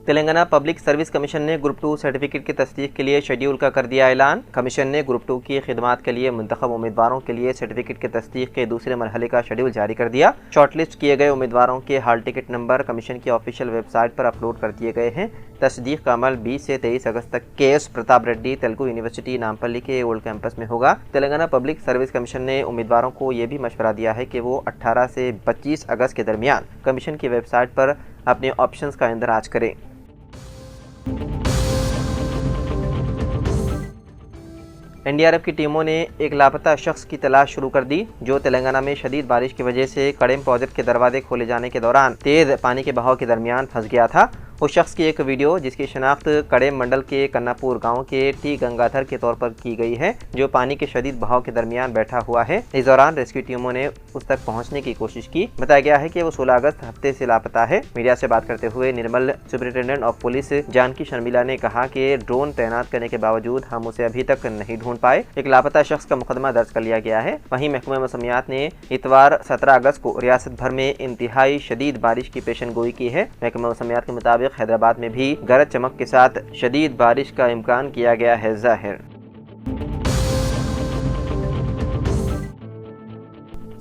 Telangana public service commission ने group 2 certificate की तस्दीक के लिए शेड्यूल का कर दिया ऐलान। कमीशन ने ग्रुप 2 की खिदमात के लिए मुंतखब उम्मीदवारों के लिए सर्टिफिकेट की तस्दीक के दूसरे मरहले का शेड्यूल जारी कर दिया। शॉर्टलिस्ट किए गए उम्मीदवारों के हाल टिकट नंबर कमीशन की ऑफिशियल वेबसाइट पर अपलोड कर दिए गए हैं। तस्दीक का अमल 20 से 23 अगस्त तक KS प्रताप रेड्डी तेलुगु यूनिवर्सिटी नामपल्ली के ओल्ड कैंपस में होगा। तेलंगाना पब्लिक सर्विस कमीशन ने उम्मीदवारों को यह भी मशवरा दिया है कि वो 18 से 25 अगस्त के दरमियान कमीशन की वेबसाइट पर अपने ऑप्शंस का इंदराज करें। NDRF की टीमों ने एक लापता शख्स की तलाश शुरू कर दी जो तेलंगाना में शदीद बारिश की वजह से कड़ेम प्रोजेक्ट के दरवाजे खोले जाने के दौरान तेज पानी के बहाव के दरमियान फंस गया था। उस शख्स की एक वीडियो जिसकी शनाख्त कड़ेम मंडल के कन्नापुर गांव के टी गंगाधर के तौर पर की गई है, जो पानी के शदीद बहाव के दरमियान बैठा हुआ है। इस दौरान रेस्क्यू टीमों ने उस तक पहुंचने की कोशिश की। बताया गया है कि वो 16 अगस्त हफ्ते से लापता है। मीडिया से बात करते हुए Nirmal superintendent of police Janaki Sharmila ने कहा कि ड्रोन तैनात करने के बावजूद हम उसे अभी तक नहीं ढूंढ पाए। एक लापता शख्स का मुकदमा दर्ज कर लिया गया है। वहीं महकमा मौसमियात ने इतवार 17 अगस्त को रियासत भर में इंतहाई शदीद बारिश की पेशन गोई की है। महकमा मौसमियात के मुताबिक हैदराबाद में भी गरज चमक के साथ शदीद बारिश का इम्कान किया गया है जाहिर।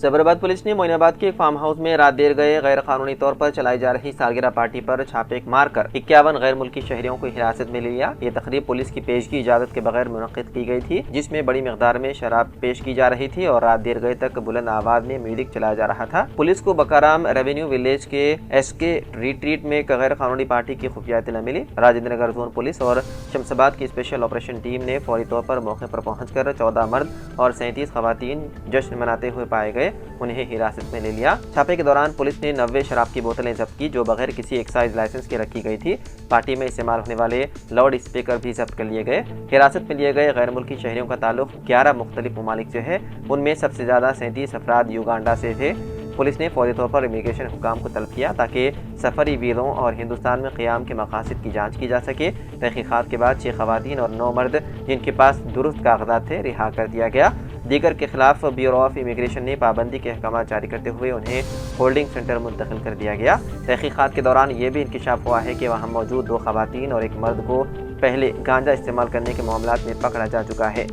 जफराबाद पुलिस ने मोइनाबाद के एक फार्म हाउस में रात देर गए गैर कानूनी तौर पर चलाई जा रही सालगिरह पार्टी पर छापे मारकर 51 गैर मुल्की शहरियों को हिरासत में ले लिया। ये तकरीब पुलिस की पेशगी इजाजत के बगैर मुनक्किद की गई थी, जिसमें बड़ी मिकदार में शराब पेश की जा रही थी और रात देर गए तक बुलंद आवाज में म्यूजिक चलाया जा रहा था। पुलिस को बकाराम रेवेन्यू विलेज के SK रिट्रीट में एक गैर कानूनी पार्टी की खुफिया इत्तला मिली। राजेंद्र नगर जोन पुलिस और शमशाबाद की स्पेशल ऑपरेशन टीम ने फौरी तौर पर मौके पर पहुंचकर 14 मर्द और 37 खवातीन जश्न मनाते हुए पाए गए, उन्हें हिरासत में ले लिया। छापे के दौरान पुलिस ने 90 शराब की बोतलें जब्त की जो बगैर किसी एक्साइज लाइसेंस के रखी गई थी। पार्टी में इस्तेमाल होने वाले लाउड स्पीकर भी जब्त कर लिए गए। हिरासत में लिए गए गैर मुल्की शहरियों का ताल्लुक 11 मुख्तलिफ ममालिक से है। उनमें सबसे ज्यादा 37 अफराद युगांडा से थे। पुलिस ने फौरी तौर पर इमिग्रेशन हुकाम को तलब किया ताकि सफरी वीज़ों और हिंदुस्तान में क़याम के मकासद की जांच की जा सके। तहकीक़ात के बाद 6 खवातीन और 9 मर्द जिनके पास दुरुस्त कागजात थे रिहा कर दिया गया। दीगर के खिलाफ ब्यूरो ऑफ इमिग्रेशन ने पाबंदी के अहकाम जारी करते हुए उन्हें होल्डिंग सेंटर मुंतकिल कर दिया गया। तहकीक़ात के दौरान ये भी इंकशाफ हुआ है कि वहाँ मौजूद 2 खवातीन और 1 मर्द को पहले गांजा इस्तेमाल करने के मामलात में पकड़ा जा चुका है।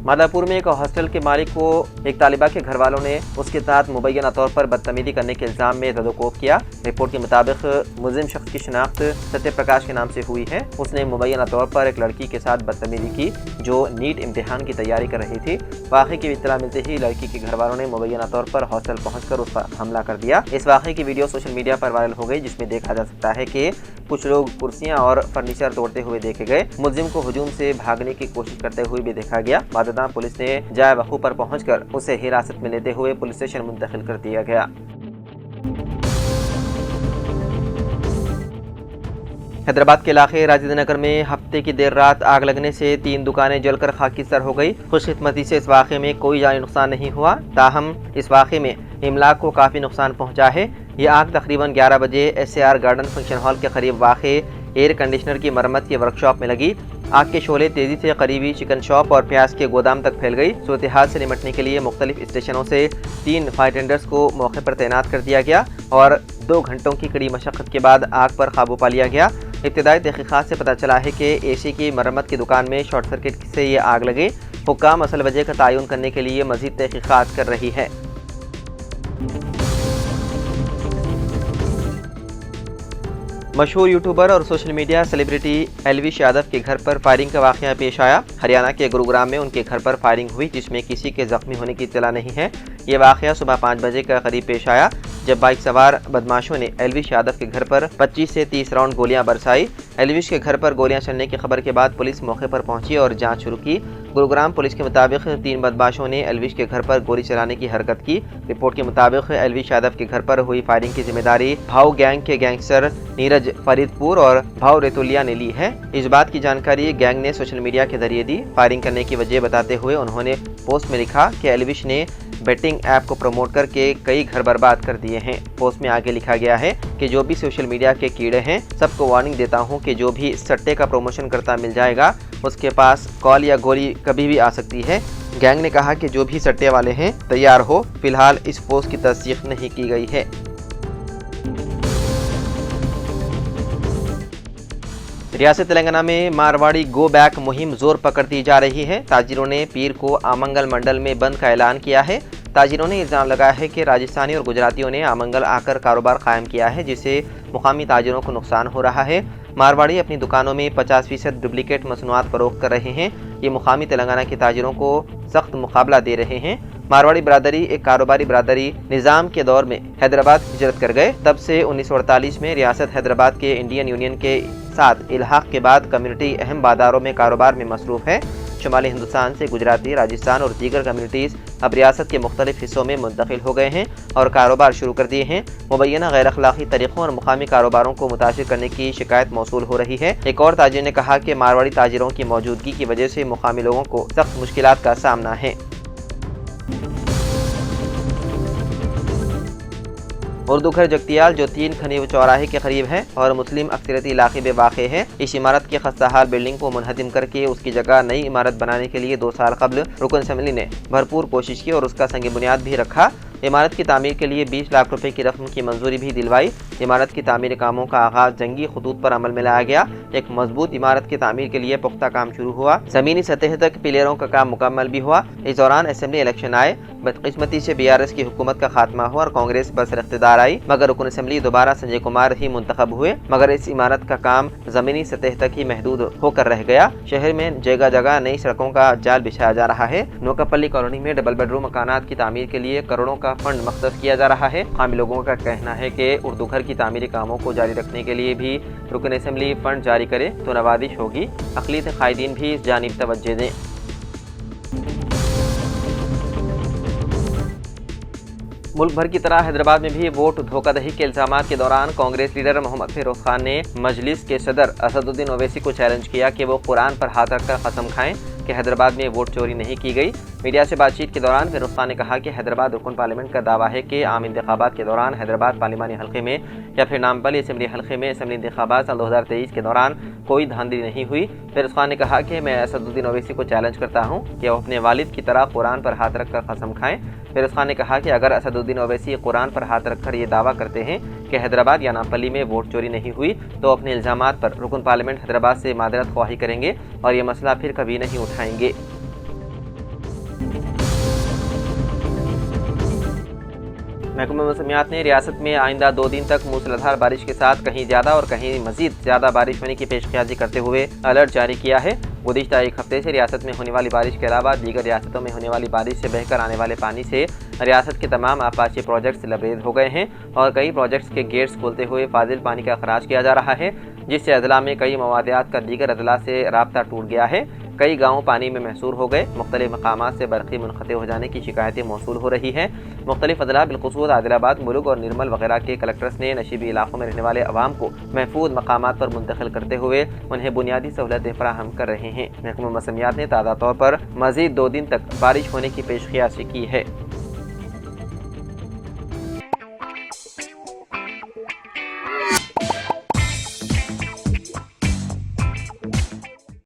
मादापुर में एक हॉस्टल के मालिक को एक तालिबा के घर वालों ने उसके साथ मुबैना तौर पर बदतमीजी करने के इल्ज़ाम में ज़दोकोफ किया। रिपोर्ट के मुताबिक मुलजिम शख्स की शनाख्त सत्य प्रकाश के नाम से हुई है। उसने मुबैना तौर पर एक लड़की के साथ बदतमीजी की जो नीट इम्तिहान की तैयारी कर रही थी। वाक़े की इत्तला मिलते ही लड़की के घर वालों ने मुबैना तौर पर हॉस्टल पहुँचकर उस पर हमला कर दिया। इस वाक़े की वीडियो सोशल मीडिया पर वायरल हो गई, जिसमें देखा जा सकता है कि कुछ लोग कुर्सियां और फर्नीचर तोड़ते हुए देखे गए। मुलजिम को हुजूम से भागने की कोशिश करते हुए भी देखा गया। बाददां पुलिस ने जाए वक़ू पर पहुंचकर उसे हिरासत में लेते हुए पुलिस स्टेशन मुंतकिल कर दिया गया। हैदराबाद के इलाके राजेंद्र नगर में हफ्ते की देर रात आग लगने से 3 दुकानें जलकर खाकिस्तार हो गई। खुशकिस्मती से इस वाक़े में कोई जानी नुकसान नहीं हुआ, ताहम इस वाक़े में इमलाक को काफ़ी नुकसान पहुंचा है। ये आग तकरीबन 11 बजे SAR गार्डन फंक्शन हॉल के करीब वाक़े एयर कंडीशनर की मरम्मत की वर्कशॉप में लगी। आग के शोले तेजी से करीबी चिकन शॉप और प्याज के गोदाम तक फैल गई। सूरत हाल से निपटने के लिए मुख्तलिफ स्टेशनों से 3 फायर टेंडर्स को मौके पर तैनात कर दिया गया और 2 घंटों की कड़ी मशक्क़त के बाद आग पर काबू पा लिया गया। इब्तिदाई तहक़ीक़ात से पता चला है कि AC की मरम्मत की दुकान में शॉर्ट सर्किट से ये आग लगे। हुक्काम असल वजह का तयन करने के लिए मज़ीद तहक़ीक़ात कर रही है। मशहूर यूट्यूबर और social media celebrity Elvish Yadav के घर पर फायरिंग का वाक़या पेश आया। हरियाणा के गुरुग्राम में उनके घर पर फायरिंग हुई, जिसमें किसी के जख्मी होने की इत्तला नहीं है। ये वाक़या सुबह 5 बजे का करीब पेश आया, जब बाइक सवार बदमाशों ने एलविश यादव के घर पर 25 से 30 राउंड गोलियां बरसाई। एलविश के घर पर गोलियां चलने की खबर के बाद पुलिस मौके पर पहुंची और जांच शुरू की। गुरुग्राम पुलिस के मुताबिक 3 बदमाशों ने एलविश के घर पर गोली चलाने की हरकत की। रिपोर्ट के मुताबिक एलविश यादव के घर पर हुई फायरिंग की जिम्मेदारी भाव गैंग के गैंगस्टर नीरज फरीदपुर और भाव रेतुलिया ने ली है। इस बात की जानकारी गैंग ने सोशल मीडिया के जरिए दी। फायरिंग करने की वजह बताते हुए उन्होंने पोस्ट में लिखा कि एलविश ने बेटिंग ऐप को प्रमोट करके कई घर बर्बाद कर दिए हैं। पोस्ट में आगे लिखा गया है कि जो भी सोशल मीडिया के कीड़े हैं, सबको वार्निंग देता हूं कि जो भी सट्टे का प्रमोशन करता मिल जाएगा, उसके पास कॉल या गोली कभी भी आ सकती है। गैंग ने कहा कि जो भी सट्टे वाले हैं तैयार हो। फिलहाल इस पोस्ट की तस्दीक नहीं की गई है। रियासत तेलंगाना में मारवाड़ी गो बैक मुहिम जोर पकड़ती जा रही है। ताजिरों ने पीर को आमंगल मंडल में बंद का ऐलान किया है। ताजिरों ने इल्ज़ाम लगाया है कि राजस्थानी और गुजरातियों ने आमंगल आकर कारोबार कायम किया है, जिससे मुकामी ताजिरों को नुकसान हो रहा है। मारवाड़ी अपनी दुकानों में 50% डुप्लीकेट मसनूआत फरोख्त कर रहे हैं। ये मुकामी तेलंगाना के ताजिरों को सख्त मुकाबला दे रहे हैं। मारवाड़ी बरादरी एक कारोबारी बरादरी निज़ाम के दौर में हैदराबाद हिजरत कर गए। तब से 1948 में रियासत हैदराबाद के इंडियन यूनियन के साथ इल्हाक के बाद कम्युनिटी अहम बाजारों में कारोबार में मसरूफ़ है। शुमाली हिंदुस्तान से गुजराती, राजस्थान और दीगर कम्युनिटीज़ अब रियासत के मुख्तलिफ हिस्सों में मुंतकिल हो गए हैं और कारोबार शुरू कर दिए हैं। मुबैना गैर अखलाकी तरीक़ों और मुकामी कारोबारों को मुतासिर करने की शिकायत मौसूल हो रही है। एक और ताजिर ने कहा कि मारवाड़ी ताजिरों की मौजूदगी की वजह से मुकामी लोगों को सख्त मुश्किलात का सामना है। उर्दू घर जगतियाल जो 3 खनीव चौराहे के करीब है और मुस्लिम अक्सरियती इलाके में वाक़े है, इस इमारत की खस्ताहाल बिल्डिंग को मुनहदिम करके उसकी जगह नई इमारत बनाने के लिए 2 साल कबल रुकन असम्बली ने भरपूर कोशिश की और उसका संग बुनियाद भी रखा। इमारत की तामीर के लिए 20 लाख रुपए की रकम की मंजूरी भी दिलवाई। इमारत की तामीर कामों का आगाज जंगी खतूत पर अमल में लाया गया। एक मजबूत इमारत की तामीर के लिए पुख्ता काम शुरू हुआ। ज़मीनी सतह तक पिलरों का काम मुकम्मल भी हुआ। इस दौरान असेंबली इलेक्शन आए। बदकिस्मती से BRS की हुकूमत का खात्मा हुआ और कांग्रेस बरसर इख्तिदार आई, मगर रुकन असम्बली दोबारा संजय कुमार ही मुंतखब हुए। मगर इस इमारत का काम ज़मीनी सतह तक ही महदूद होकर रह गया। शहर में जगह जगह नई सड़कों का जाल बिछाया जा रहा है। नोकापल्ली कॉलोनी में डबल बेडरूम मकानात की तामीर के लिए करोड़ों का फंड मख्तस किया जा रहा है। कामी लोगों का कहना है कि उर्दू घर की तामीरी कामों को जारी रखने के लिए भी रुकन असम्बली फंड जारी करे तो नवाजिश होगी। अक़लियत कायदीन भी इस जानिब तवज्जो दें। मुल्क भर की तरह हैदराबाद में भी वोट धोखाधड़ी के इल्जामात के दौरान कांग्रेस लीडर मोहम्मद फिरोज खान ने मजलिस के सदर असदुद्दीन ओवैसी को चैलेंज किया कि वो कुरान पर हाथ रखकर कसम खाएं कि हैदराबाद में वोट चोरी नहीं की गई। मीडिया से बातचीत के दौरान फिरोज खान ने कहा कि हैदराबाद रुकन पार्लियामेंट का दावा है कि आम इंतखाबात के दौरान हैदराबाद पार्लिमानी हल्के में या फिर नामपल्ली असम्बली हल्के में असम्बली इंतखाबात साल 2023 के दौरान कोई धांधली नहीं हुई। फिरोज खान ने कहा कि मैं असदुद्दीन ओवैसी को चैलेंज करता हूँ कि वो अपने वालिद की तरह कुरान पर हाथ रखकर कसम खाएं। फिरोज खान ने कहा कि अगर असदुद्दीन ओवैसी कुरान पर हाथ रखकर ये दावा करते हैं कि हैदराबाद या नामपल्ली में वोट चोरी नहीं हुई तो अपने इल्जामात पर रुकन पार्लियामेंट हैदराबाद से मादरत ख्वाही करेंगे और ये मसला फिर कभी नहीं उठाएंगे। महकमा मौसमियात ने रियासत में आइंदा 2 दिन तक मूसलाधार बारिश के साथ कहीं ज़्यादा और कहीं मजीद ज़्यादा बारिश होने की पेशकयाजी करते हुए अलर्ट जारी किया है। गुज़िश्ता एक हफ्ते से रियासत में होने वाली बारिश के अलावा दीगर रियासतों में होने वाली बारिश से बहकर आने वाले पानी से रियासत के तमाम आपाशी प्रोजेक्ट्स लबरेज हो गए हैं और कई प्रोजेक्ट्स के गेट्स खोलते हुए फाजिल पानी का अखराज किया जा रहा है, जिससे अजला में कई मवादियात का दीगर अजला से राब्ता टूट गया है। कई गाँव पानी में महसूर हो गए। मुख्तलिफ मकामात से बरक़ी मुनक़ते हो जाने की शिकायतें मौसूल हो रही हैं। मुख्तलिफ अजला बिलखुसूस आदिलाबाद, मुलुग और निर्मल वगैरह के कलेक्टर्स ने नशीबी इलाकों में रहने वाले अवाम को महफूज मकामात पर मुंतकिल करते हुए उन्हें बुनियादी सहूलतें फराहम कर रहे हैं। महकमा मौसमियात ने ताज़ा तौर पर मज़ीद 2 दिन तक बारिश होने की पेशकयाशी की है।